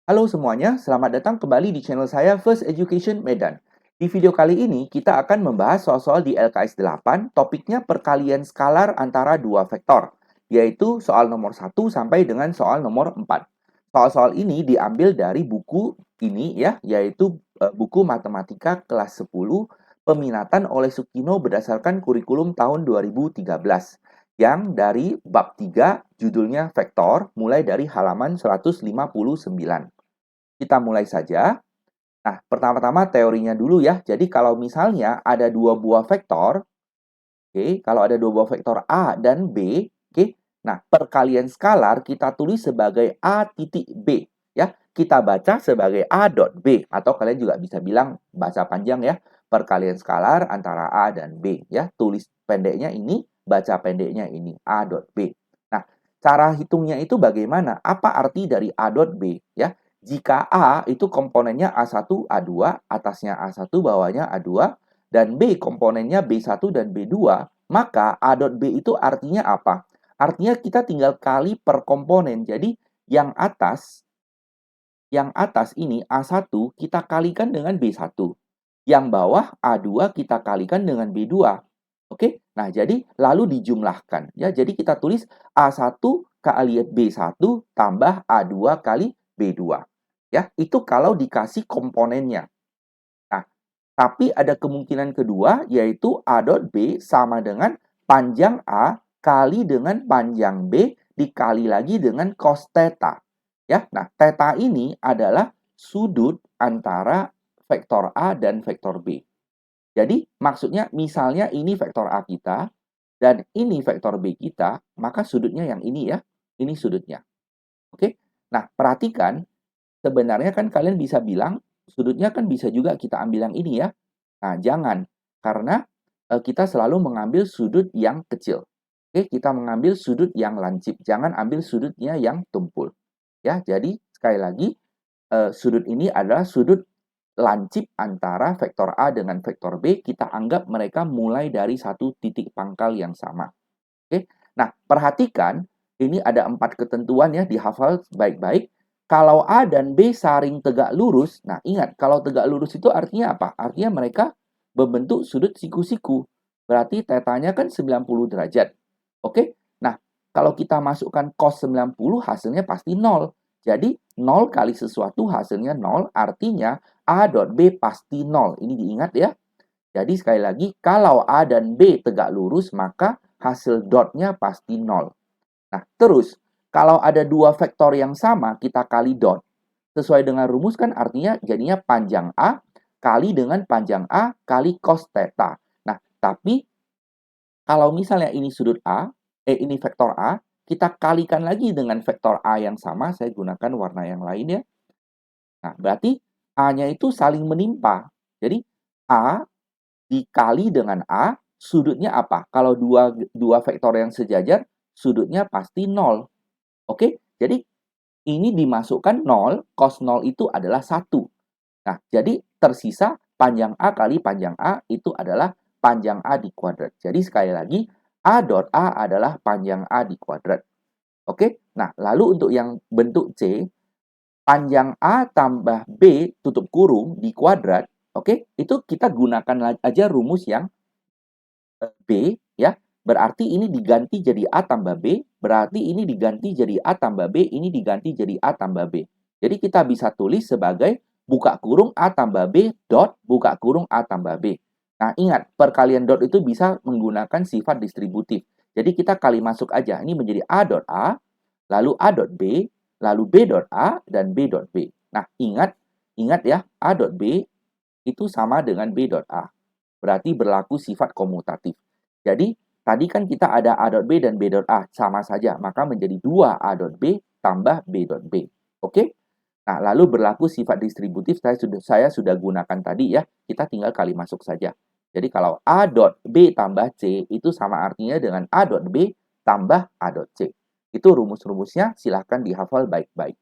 Halo semuanya, selamat datang kembali di channel saya First Education Medan. Di video kali ini, kita akan membahas soal-soal di LKS 8, topiknya perkalian skalar antara dua vektor, yaitu soal nomor 1 sampai dengan soal nomor 4. Soal-soal ini diambil dari buku ini ya, yaitu buku Matematika kelas 10, peminatan oleh Sukino berdasarkan kurikulum tahun 2013, yang dari bab 3, judulnya vektor, mulai dari halaman 159. Kita mulai saja. Nah, pertama-tama teorinya dulu ya. Jadi kalau misalnya ada dua buah vektor, oke, kalau ada dua buah vektor A dan B, oke. Nah, perkalian skalar kita tulis sebagai A titik B, ya. Kita baca sebagai A dot B, atau kalian juga bisa bilang bahasa panjang ya, perkalian skalar antara A dan B, ya. Tulis pendeknya ini, baca pendeknya ini, A dot B. Nah, cara hitungnya itu bagaimana? Apa arti dari A dot B, ya? Jika A itu komponennya A1, A2, atasnya A1, bawahnya A2, dan B komponennya B1 dan B2, maka A dot B itu artinya apa? Artinya kita tinggal kali per komponen. Jadi yang atas ini A1 kita kalikan dengan B1. Yang bawah A2 kita kalikan dengan B2. Oke? Nah, jadi lalu dijumlahkan ya. Jadi kita tulis A1 kali B1 tambah A2 kali B2. Ya, itu kalau dikasih komponennya. Nah, tapi ada kemungkinan kedua, yaitu A dot B sama dengan panjang A kali dengan panjang B dikali lagi dengan cos theta. Ya, nah, theta ini adalah sudut antara vektor A dan vektor B. Jadi, maksudnya misalnya ini vektor A kita, dan ini vektor B kita, maka sudutnya yang ini ya. Ini sudutnya. Oke? Nah, perhatikan, sebenarnya kan kalian bisa bilang, sudutnya kan bisa juga kita ambil yang ini ya. Nah, jangan. Karena kita selalu mengambil sudut yang kecil. Oke, kita mengambil sudut yang lancip. Jangan ambil sudutnya yang tumpul. Ya, jadi sekali lagi, sudut ini adalah sudut lancip antara vektor A dengan vektor B. Kita anggap mereka mulai dari satu titik pangkal yang sama. Oke, nah perhatikan, ini ada 4 ketentuan ya, dihafal baik-baik. Kalau A dan B saling tegak lurus, nah ingat, kalau tegak lurus itu artinya apa? Artinya mereka membentuk sudut siku-siku. Berarti tetanya kan 90 derajat. Oke? Nah, kalau kita masukkan cos 90, hasilnya pasti 0. Jadi, 0 kali sesuatu hasilnya 0, artinya A dot B pasti 0. Ini diingat ya. Jadi sekali lagi, kalau A dan B tegak lurus, maka hasil dotnya pasti 0. Nah, terus, kalau ada dua vektor yang sama, kita kali dot. Sesuai dengan rumus kan artinya jadinya panjang A kali dengan panjang A kali cos theta. Nah, tapi kalau misalnya ini sudut A, ini vektor A, kita kalikan lagi dengan vektor A yang sama, saya gunakan warna yang lain ya. Nah, berarti A-nya itu saling menimpa. Jadi, A dikali dengan A, sudutnya apa? Kalau dua vektor yang sejajar, sudutnya pasti 0. Oke? Jadi, ini dimasukkan 0, cos 0 itu adalah 1. Nah, jadi tersisa panjang A kali panjang A itu adalah panjang A di kuadrat. Jadi, sekali lagi, A dot A adalah panjang A di kuadrat. Oke? Nah, lalu untuk yang bentuk C, panjang A tambah B tutup kurung di kuadrat, oke? Itu kita gunakan aja rumus yang B, ya. Berarti ini diganti jadi A tambah B, berarti ini diganti jadi A tambah B, ini diganti jadi A tambah B. Jadi kita bisa tulis sebagai buka kurung A tambah B dot buka kurung A tambah B. Nah, ingat, perkalian dot itu bisa menggunakan sifat distributif. Jadi kita kali masuk aja. Ini menjadi A dot A, lalu A dot B, lalu B dot A, dan B dot B. Nah, ingat ya, A dot B itu sama dengan B dot A. Berarti berlaku sifat komutatif. Jadi, tadi kan kita ada A dot B dan B dot A, sama saja. Maka menjadi 2 A dot B tambah B dot B. Oke? Nah, lalu berlaku sifat distributif, saya sudah gunakan tadi ya. Kita tinggal kali masuk saja. Jadi, kalau A dot B tambah C, itu sama artinya dengan A dot B tambah A dot C. Itu rumus-rumusnya, silahkan dihafal baik-baik.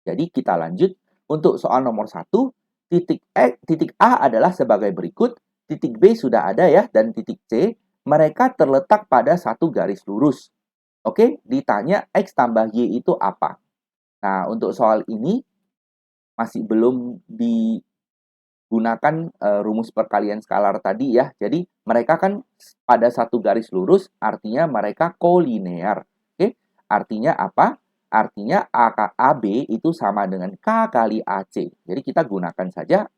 Jadi, kita lanjut. Untuk soal nomor 1, titik A adalah sebagai berikut, titik B sudah ada ya, dan titik C, mereka terletak pada satu garis lurus. Oke, ditanya X tambah Y itu apa? Nah, untuk soal ini masih belum digunakan rumus perkalian skalar tadi ya. Jadi, mereka kan pada satu garis lurus, artinya mereka kolinear. Oke, artinya apa? Artinya AB itu sama dengan K kali AC. Jadi, kita gunakan saja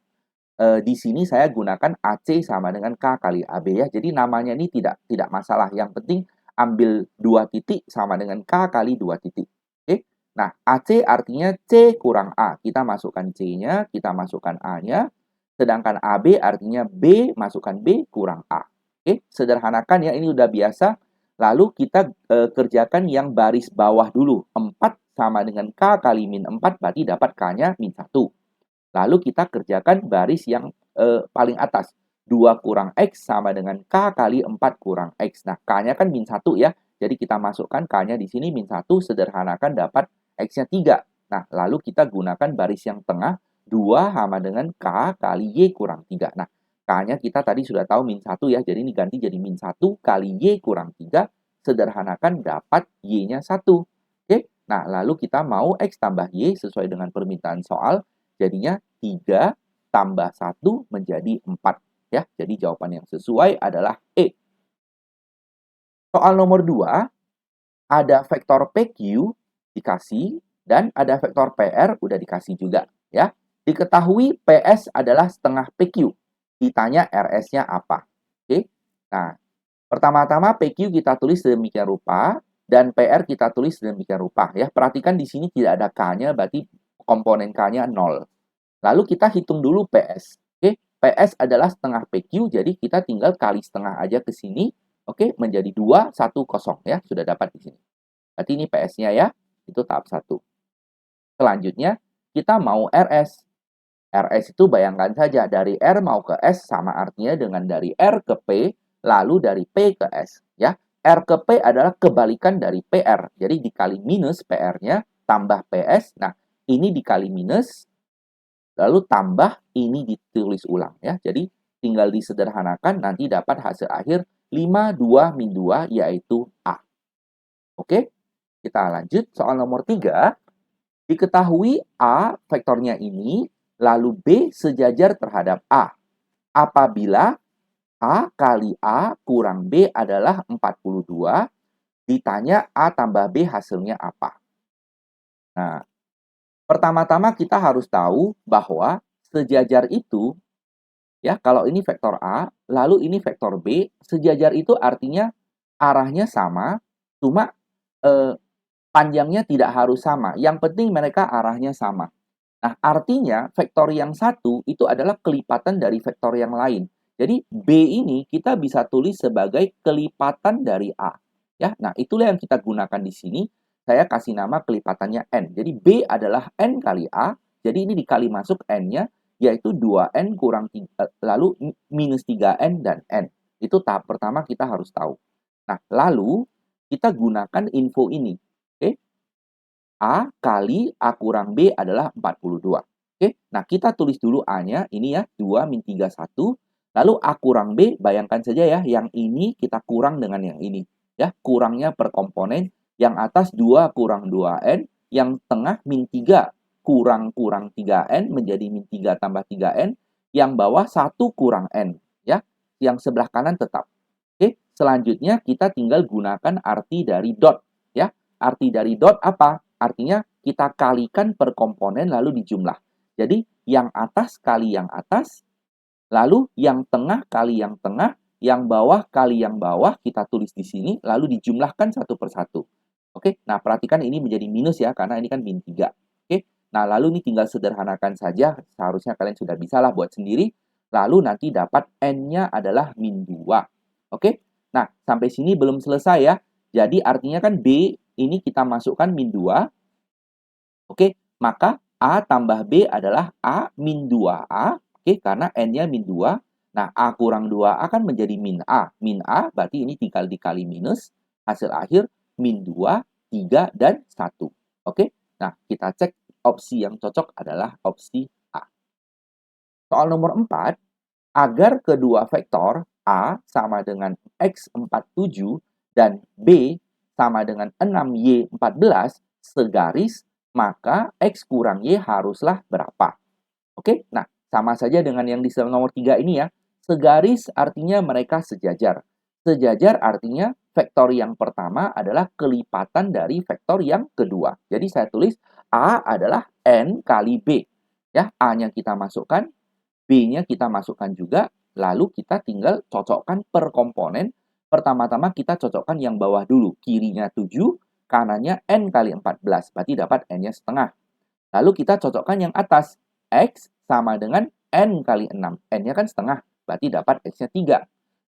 di sini saya gunakan AC sama dengan K kali AB ya. Jadi namanya ini tidak masalah. Yang penting ambil 2 titik sama dengan K kali 2 titik. Oke. Nah, AC artinya C kurang A. Kita masukkan C-nya, kita masukkan A-nya. Sedangkan AB artinya B, masukkan B kurang A. Oke, sederhanakan ya, ini udah biasa. Lalu kita kerjakan yang baris bawah dulu. 4 sama dengan K kali min 4, berarti dapat K-nya min 1. Lalu kita kerjakan baris yang paling atas. 2 kurang X sama dengan K kali 4 kurang X. Nah, K-nya kan min 1 ya. Jadi kita masukkan K-nya di sini min 1, sederhanakan dapat X-nya 3. Nah, lalu kita gunakan baris yang tengah, 2 sama dengan K kali Y kurang 3. Nah, K-nya kita tadi sudah tahu min 1 ya. Jadi ini ganti jadi min 1 kali Y kurang 3. Sederhanakan dapat Y-nya 1. Oke. Nah, lalu kita mau X tambah Y sesuai dengan permintaan soal. Jadinya 3 tambah 1 menjadi 4. Ya, jadi jawaban yang sesuai adalah E. Soal nomor 2, ada vektor PQ dikasih dan ada vektor PR udah dikasih juga. Ya, diketahui PS adalah setengah PQ. Ditanya RS-nya apa. Oke. Nah, pertama-tama PQ kita tulis sedemikian rupa dan PR kita tulis sedemikian rupa. Ya, perhatikan di sini tidak ada K-nya, berarti komponen K-nya 0. Lalu kita hitung dulu PS. Oke, PS adalah setengah PQ, jadi kita tinggal kali setengah aja ke sini. Oke, menjadi 2, 1, 0 ya. Sudah dapat di sini. Berarti ini PS-nya ya. Itu tahap 1. Selanjutnya, kita mau RS. RS itu bayangkan saja, dari R mau ke S sama artinya dengan dari R ke P, lalu dari P ke S. Ya, R ke P adalah kebalikan dari PR. Jadi dikali minus PR-nya, tambah PS. Nah, ini dikali minus, lalu tambah ini ditulis ulang ya. Jadi tinggal disederhanakan, nanti dapat hasil akhir 5, 2, min 2 yaitu A. Oke, kita lanjut soal nomor 3. Diketahui A vektornya ini, lalu B sejajar terhadap A. Apabila A kali A kurang B adalah 42, ditanya A tambah B hasilnya apa. Nah, pertama-tama kita harus tahu bahwa sejajar itu, ya, kalau ini vektor A, lalu ini vektor B, sejajar itu artinya arahnya sama, cuma panjangnya tidak harus sama. Yang penting mereka arahnya sama. Nah, artinya vektor yang satu itu adalah kelipatan dari vektor yang lain. Jadi B ini kita bisa tulis sebagai kelipatan dari A. Ya, nah itulah yang kita gunakan di sini. Saya kasih nama kelipatannya N. Jadi B adalah N kali A. Jadi ini dikali masuk N-nya, yaitu 2N kurang 3, lalu minus 3N dan N. Itu tahap pertama kita harus tahu. Nah, lalu kita gunakan info ini. Oke? A kali A kurang B adalah 42. Oke, nah kita tulis dulu A-nya, ini ya, 2 min 3, 1. Lalu A kurang B, bayangkan saja ya, yang ini kita kurang dengan yang ini. Ya, kurangnya per komponen, yang atas 2 kurang 2N, yang tengah min 3 kurang 3N, menjadi min 3 tambah 3N, yang bawah 1 kurang N. Ya, yang sebelah kanan tetap. Oke, selanjutnya kita tinggal gunakan arti dari dot. Ya, arti dari dot apa? Artinya kita kalikan per komponen lalu dijumlah. Jadi yang atas kali yang atas, lalu yang tengah kali yang tengah, yang bawah kali yang bawah, kita tulis di sini, lalu dijumlahkan satu per satu. Oke, nah perhatikan ini menjadi minus ya, karena ini kan min 3. Oke, nah lalu ini tinggal sederhanakan saja, seharusnya kalian sudah bisa lah buat sendiri. Lalu nanti dapat N-nya adalah min 2. Oke, nah sampai sini belum selesai ya. Jadi artinya kan B ini kita masukkan min 2. Oke, maka A tambah B adalah A min 2A. Oke, karena N-nya min 2. Nah, A kurang 2A kan menjadi min A. Min A berarti ini tinggal dikali minus. Hasil akhir min 2, 3, dan 1. Oke, nah kita cek opsi yang cocok adalah opsi A. Soal nomor 4, agar kedua vektor A sama dengan X47 dan B sama dengan 6Y14 segaris, maka X kurang Y haruslah berapa. Oke, nah sama saja dengan yang di sel nomor 3 ini ya. Segaris artinya mereka sejajar. Sejajar artinya vektor yang pertama adalah kelipatan dari vektor yang kedua. Jadi saya tulis A adalah N kali B. Ya, A-nya kita masukkan, B-nya kita masukkan juga, lalu kita tinggal cocokkan per komponen. Pertama-tama kita cocokkan yang bawah dulu. Kirinya 7, kanannya N kali 14. Berarti dapat N-nya setengah. Lalu kita cocokkan yang atas. X sama dengan N kali 6. N-nya kan setengah, berarti dapat X-nya 3.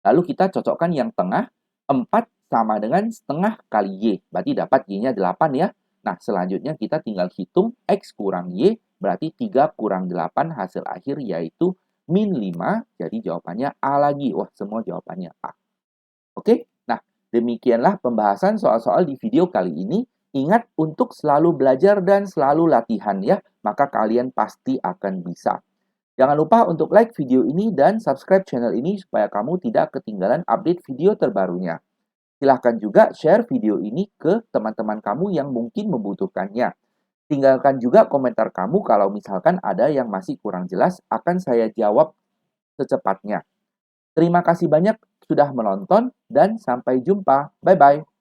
Lalu kita cocokkan yang tengah. 4 sama dengan setengah kali Y. Berarti dapat Y-nya 8 ya. Nah, selanjutnya kita tinggal hitung X kurang Y. Berarti 3 kurang 8 hasil akhir yaitu min 5. Jadi jawabannya A lagi. Wah, semua jawabannya A. Oke, nah demikianlah pembahasan soal-soal di video kali ini. Ingat untuk selalu belajar dan selalu latihan ya, maka kalian pasti akan bisa. Jangan lupa untuk like video ini dan subscribe channel ini supaya kamu tidak ketinggalan update video terbarunya. Silahkan juga share video ini ke teman-teman kamu yang mungkin membutuhkannya. Tinggalkan juga komentar kamu kalau misalkan ada yang masih kurang jelas, akan saya jawab secepatnya. Terima kasih banyak sudah menonton dan sampai jumpa. Bye-bye.